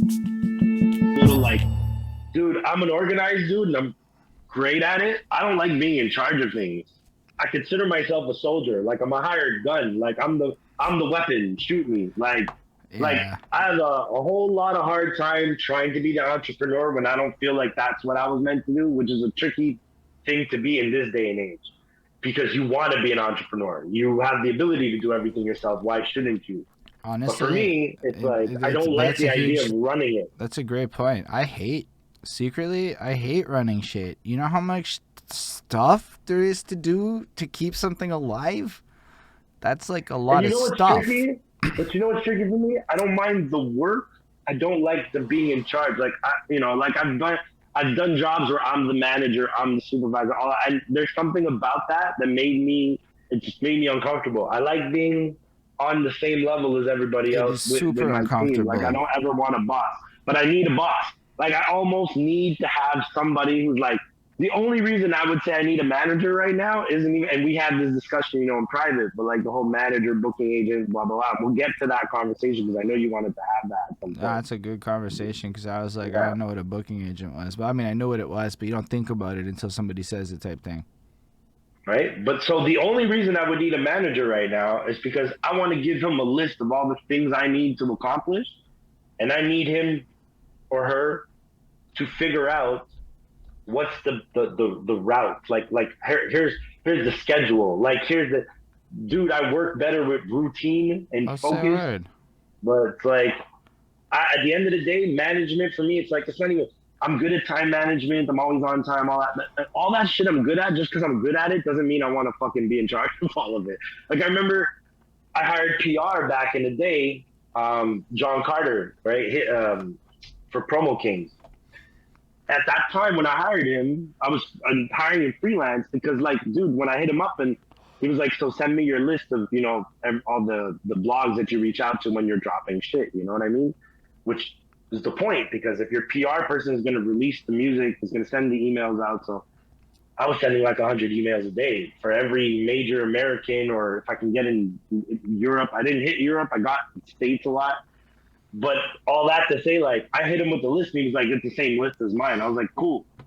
Little like, dude, I'm an organized dude and I'm great at it. I don't like being in charge of things. I consider myself a soldier. Like I'm a hired gun. Like I'm the weapon. Shoot me. Like Yeah. I have a whole lot of hard time trying to be the entrepreneur when I don't feel like that's what I was meant to do, which is a tricky thing to be in this day and age. Because you want to be an entrepreneur. You have the ability to do everything yourself. Why shouldn't you? But for Honestly, me, it's like I don't like that's a the idea of huge. running it. That's a great point. I hate running shit. You know how much stuff there is to do to keep something alive? That's like a And lot you of know what's stuff. tricky? But you know what's tricky for me? I don't mind the work. I don't like the being in charge. Like like I've done jobs where I'm the manager, I'm the supervisor. And there's something about that that it just made me uncomfortable. I like being on the same level as everybody It else is with super my team. Like I uncomfortable. don't ever want a boss, but I need a boss. Like I almost need to have somebody who's like the only reason I would say I need a manager right now isn't even, and we had this discussion, in private, but like the whole manager, booking agent, blah, blah, blah. We'll get to that conversation because I know you wanted to have that at some point. That's a good conversation because I was like, I Yeah. don't know what a booking agent was. But I mean, I know what it was, but you don't think about it until somebody says it type thing. Right. But so the only reason I would need a manager right now is because I want to give him a list of all the things I need to accomplish. And I need him or her to figure out what's the route. Here's the schedule. Like, here's the dude, I work better with routine and I'll say a focus. word. But it's like at the end of the day, management for me, it's like it's not even. I'm good at time management. I'm always on time. All that shit I'm good at. Just because I'm good at it doesn't mean I want to fucking be in charge of all of it. Like I remember, I hired PR back in the day, John Carter, right, for Promo Kings. At that time when I hired him, I was hiring him freelance because, like, dude, when I hit him up and he was like, "So send me your list of all the blogs that you reach out to when you're dropping shit." You know what I mean? Which is the point because if your PR person is going to release the music, is going to send the emails out. So I was sending like 100 emails a day for every major American, or if I can get in Europe. I didn't hit Europe. I got States a lot. But all that to say, like, I hit him with the list, and he was like, "It's the same list as mine." I was like, "Cool." I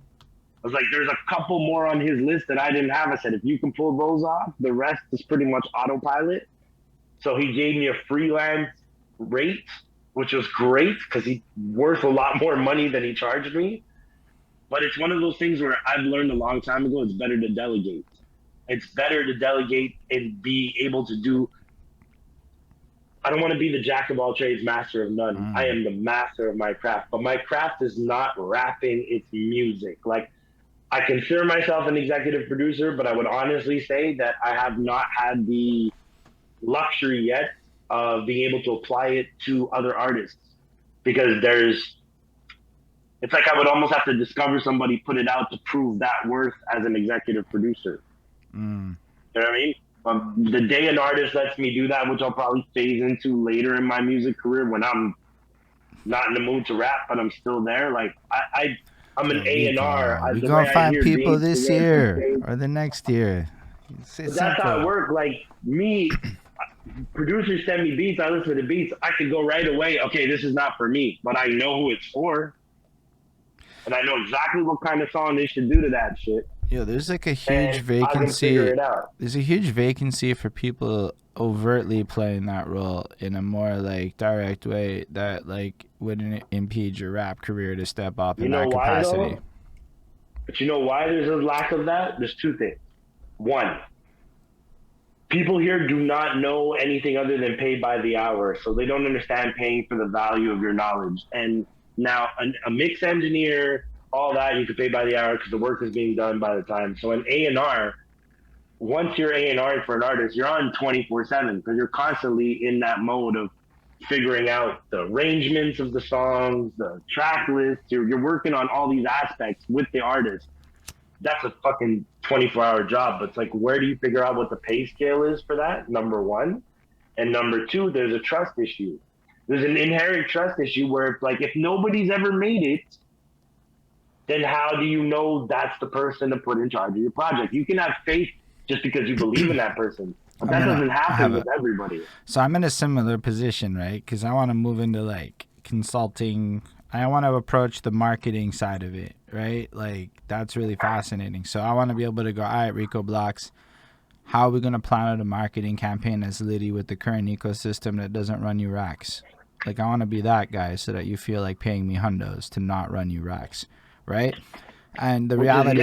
was like, "There's a couple more on his list that I didn't have." I said, "If you can pull those off, the rest is pretty much autopilot." So he gave me a freelance rate, which was great because he's worth a lot more money than he charged me. But it's one of those things where I've learned a long time ago. It's better to delegate. It's better to delegate and be able to do. I don't want to be the jack of all trades, master of none. I am the master of my craft, but my craft is not rapping, it's music. Like, I consider myself an executive producer, but I would honestly say that I have not had the luxury yet of being able to apply it to other artists because it's like I would almost have to discover somebody, put it out to prove that worth as an executive producer. Mm. You know what I mean? The day an artist lets me do that, which I'll probably phase into later in my music career when I'm not in the mood to rap, but I'm still there. Like I'm an Yo, A&R. Rico, we The way gonna I find hear people James this Pierre year DJ, or the next year. It's but that's how it simple. works. Like me, producers send me beats. I listen to the beats. I can go right away. Okay, this is not for me, but I know who it's for, and I know exactly what kind of song they should do to that shit, Yo, there's like a huge and I can figure vacancy. it out. There's a huge vacancy for people overtly playing that role in a more like direct way that like wouldn't impede your rap career to step up You in know that why capacity. though? But you know why there's a lack of that? There's two things. One, people here do not know anything other than pay by the hour, so they don't understand paying for the value of your knowledge. And now a mix engineer, all that you could pay by the hour because the work is being done by the time. So an A&R, once you're A&R for an artist, you're on 24/7 because you're constantly in that mode of figuring out the arrangements of the songs, the track list. You're working on all these aspects with the artist. That's a fucking 24-hour job. But it's like, where do you figure out what the pay scale is for that? Number one. And number two, there's a trust issue. There's an inherent trust issue where it's like, if nobody's ever made it, then how do you know that's the person to put in charge of your project? You can have faith just because you believe in that person, but that doesn't I happen have a with everybody. So I'm in a similar position, right? Because I want to move into like consulting. I want to approach the marketing side of it, right? Like, that's really fascinating. So I want to be able to go, all right, Rico Blox, how are we going to plan out a marketing campaign that's litty with the current ecosystem that doesn't run you racks? Like, I want to be that guy so that you feel like paying me hundos to not run you racks, right? And the reality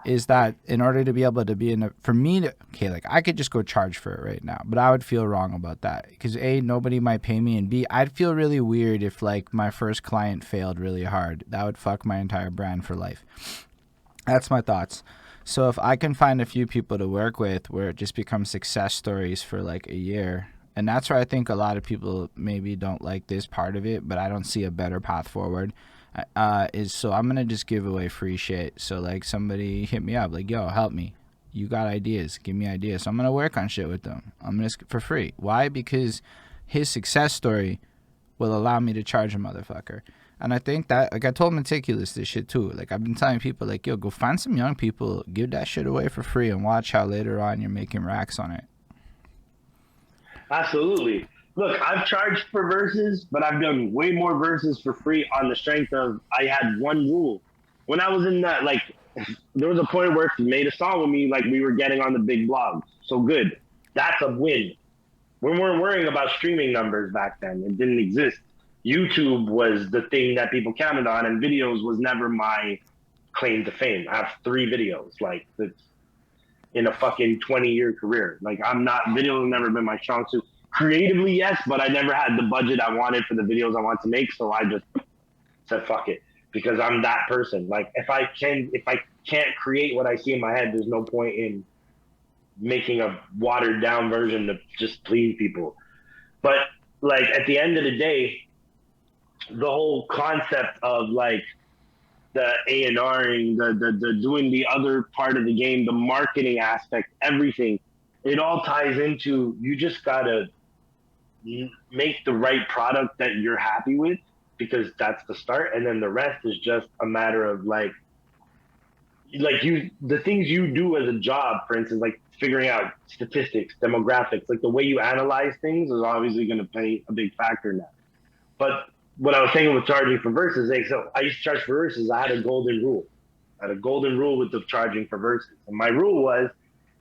is that in order to be able to be for me to, okay, like I could just go charge for it right now, but I would feel wrong about that because A, nobody might pay me, and B, I'd feel really weird if like my first client failed really hard. That would fuck my entire brand for life. That's my thoughts. So if I can find a few people to work with where it just becomes success stories for like a year, and that's where I think a lot of people maybe don't like this part of it, but I don't see a better path forward. So I'm gonna just give away free shit. So like somebody hit me up like, yo, help me, you got ideas, give me ideas. So I'm gonna work on shit with them. I'm gonna for free. Why? Because his success story will allow me to charge a motherfucker. And I think that, like I told Meticulous this shit too. Like I've been telling people like, yo, go find some young people, give that shit away for free, and watch how later on you're making racks on it. Absolutely. Look, I've charged for verses, but I've done way more verses for free on the strength of I had one rule. When I was in that, like, there was a point where if you made a song with me, like we were getting on the big blogs. So good. That's a win. We weren't worrying about streaming numbers back then. It didn't exist. YouTube was the thing that people counted on, and videos was never my claim to fame. I have 3 videos, like, in a fucking 20-year career. Like, video has never been my strong suit. Creatively, yes, but I never had the budget I wanted for the videos I want to make, so I just said fuck it, because I'm that person. Like, if I can't create what I see in my head, there's no point in making a watered down version to just please people. But like at the end of the day, the whole concept of like the A&Ring, the doing the other part of the game, the marketing aspect, everything, it all ties into, you just gotta make the right product that you're happy with, because that's the start, and then the rest is just a matter of like the things you do as a job, for instance, like figuring out statistics, demographics, like the way you analyze things is obviously going to play a big factor in that. But what I was saying with charging for verses, like, so I used to charge for verses. I had a golden rule. I had a golden rule with the charging for verses. And my rule was,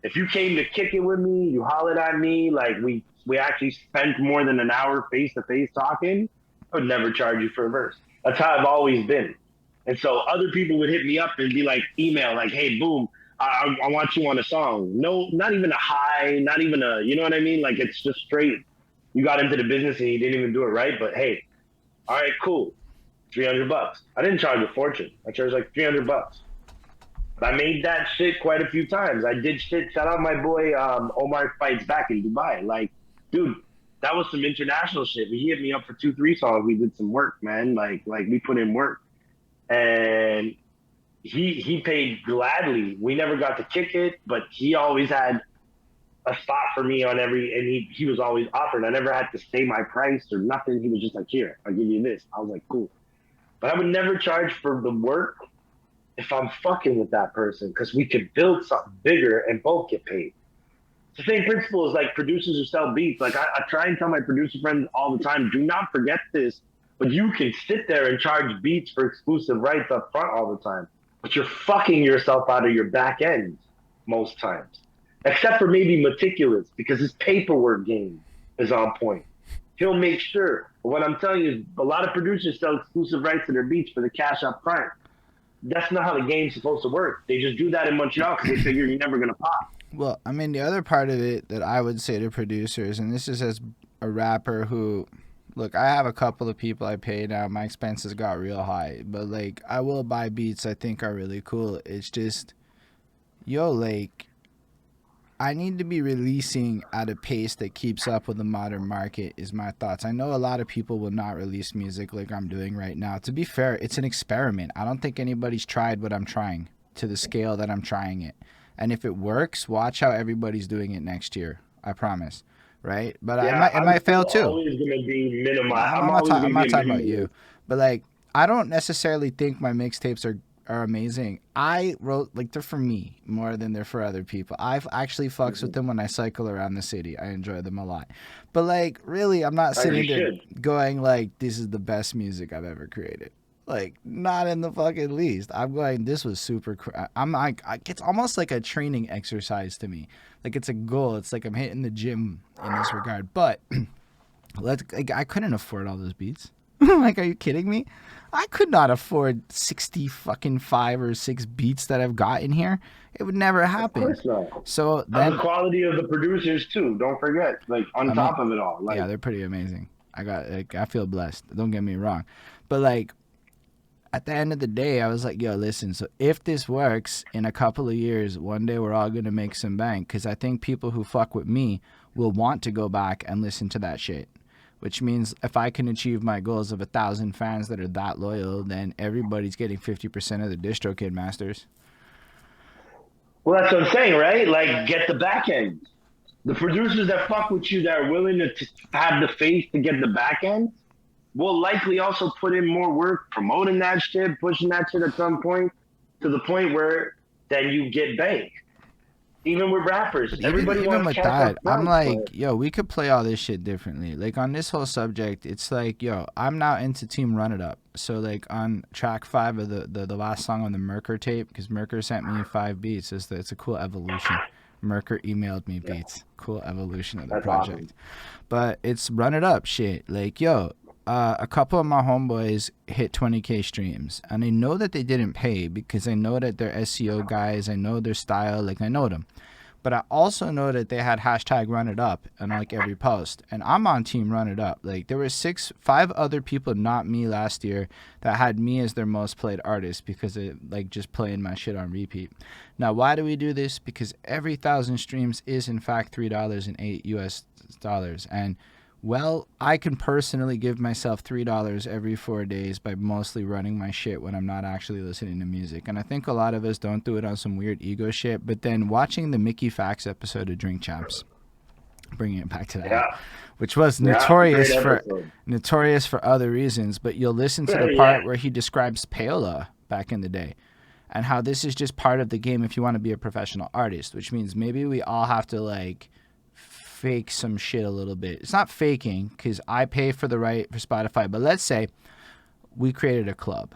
if you came to kick it with me, you hollered at me, like we actually spent more than an hour face-to-face talking, I would never charge you for a verse. That's how I've always been. And so other people would hit me up and be like, email, like, hey, boom, I want you on a song. No, not even a high, not even a, you know what I mean? Like, it's just straight. You got into the business and you didn't even do it right, but hey, all right, cool, $300. I didn't charge a fortune. I charged like $300. But I made that shit quite a few times. I did shit. Shout out my boy Omar Fights Back in Dubai. Like, dude, that was some international shit. He hit me up for 2-3 songs. We did some work, man. Like we put in work. And he paid gladly. We never got to kick it, but he always had a spot for me on every, and he was always offered. I never had to say my price or nothing. He was just like, here, I'll give you this. I was like, cool. But I would never charge for the work if I'm fucking with that person, because we could build something bigger and both get paid. It's the same principle as like producers who sell beats. Like I try and tell my producer friends all the time, do not forget this, but you can sit there and charge beats for exclusive rights up front all the time, but you're fucking yourself out of your back end most times. Except for maybe Meticulous, because his paperwork game is on point. He'll make sure. But what I'm telling you is a lot of producers sell exclusive rights to their beats for the cash up front. That's not how the game's supposed to work. They just do that in Montreal because they figure you're never going to pop. Well, I mean, the other part of it that I would say to producers, and this is as a rapper who, look, I have a couple of people I pay now. My expenses got real high. But, like, I will buy beats I think are really cool. It's just, yo, like, I need to be releasing at a pace that keeps up with the modern market is my thoughts. I know a lot of people will not release music like I'm doing right now. To be fair, it's an experiment. I don't think anybody's tried what I'm trying to the scale that I'm trying it. And if it works, watch how everybody's doing it next year. I promise. Right? But yeah, it might fail too. I'm always going to be I'm not talking about you. But like, I don't necessarily think my mixtapes are are amazing. I wrote like they're for me more than they're for other people. I've actually fucks with them when I cycle around the city. I enjoy them a lot. But like really, I'm not As you sitting there should. going like this is the best music I've ever created. Like not in the fucking least. I'm going. This was super. I'm like. It's almost like a training exercise to me. Like it's a goal. It's like I'm hitting the gym in this regard. But I couldn't afford all those beats. Like, are you kidding me? I could not afford 60 fucking 5 or 6 beats that I've got in here. It would never Of happen. course not. So And the then, quality of the producers too. Don't forget, like on I mean, top of it all, yeah, like they're pretty amazing. I feel blessed. Don't get me wrong. But like, at the end of the day, I was like, yo, listen, so if this works in a couple of years, one day we're all going to make some bank. Because I think people who fuck with me will want to go back and listen to that shit. Which means if I can achieve my goals of 1,000 fans that are that loyal, then everybody's getting 50% of the DistroKid masters. well, that's what I'm saying, right? Like, get the back end. The producers that fuck with you that are willing to have the faith to get the back end will likely also put in more work promoting that shit, pushing that shit at some point to the point where then you get bank. Even with rappers, But everybody even wants with cash up that, I'm front, but like, yo, we could play all this shit differently. Like on this whole subject, it's like, yo, I'm now into Team Run It Up. So like on track 5 of the last song on the Merker tape, because Merker sent me 5 beats. It's a cool evolution. Merker emailed me yeah, beats. Cool evolution of the that's awesome. project. But it's Run It Up shit. Like, yo, a couple of my homeboys hit 20K streams, and I know that they didn't pay because I know that they're SEO guys. I know their style. Like I know them. But I also know that they had hashtag Run It Up on like every post, and I'm on Team Run It Up. Like there were 5 other people, not me, last year that had me as their most played artist because it like just playing my shit on repeat. Now, why do we do this? Because every 1,000 streams is in fact $3.08, and well, I can personally give myself $3 every 4 days by mostly running my shit when I'm not actually listening to music. And I think a lot of us don't do it on some weird ego shit. But then watching the Mickey Fax episode of Drink Champs, bringing it back to that, Yeah, which was yeah, great episode. notorious for other reasons, but you'll listen to the Yeah, part where he describes payola back in the day and how this is just part of the game if you want to be a professional artist, which means maybe we all have to like fake some shit a little bit. It's not faking because I pay for the right for Spotify, but let's say we created a club,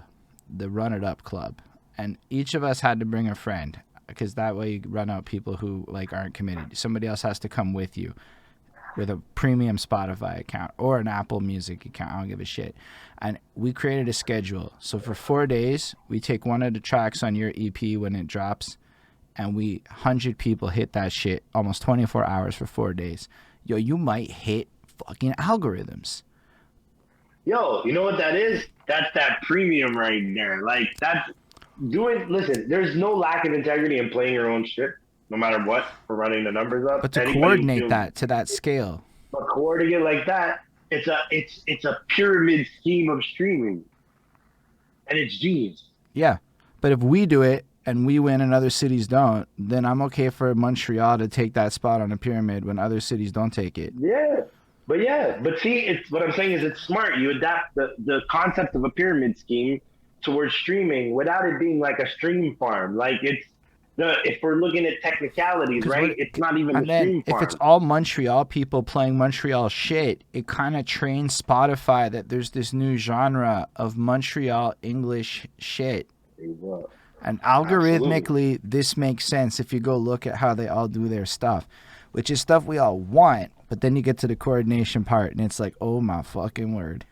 the Run It Up Club, and each of us had to bring a friend because that way you run out people who like aren't committed. Somebody else has to come with you with a premium Spotify account or an Apple Music account. I don't give a shit. And we created a schedule. So for 4 days, we take one of the tracks on your EP when it drops, and 100 people hit that shit almost 24 hours for 4 days. Yo, you might hit fucking algorithms. yo, you know what that is? That's that premium right there. Like that's doing. Listen, there's no lack of integrity in playing your own shit, no matter what, for running the numbers up. But to Anybody who coordinate feels, that to that scale, but coordinate like that, it's a pyramid scheme of streaming, and it's genius. yeah. But if we do it and we win and other cities don't, then I'm okay for Montreal to take that spot on a pyramid when other cities don't take it. But see, it's what I'm saying is it's smart. You adapt the concept of a pyramid scheme towards streaming without it being like a stream farm. Like if we're looking at technicalities, right? It's not even a And then stream if it's farm. all Montreal people playing Montreal shit, it kind of trains Spotify that there's this new genre of Montreal English shit. And Absolutely. algorithmically, this makes sense if you go look at how they all do their stuff, which is stuff we all want. But then you get to the coordination part, and it's like, oh my fucking word.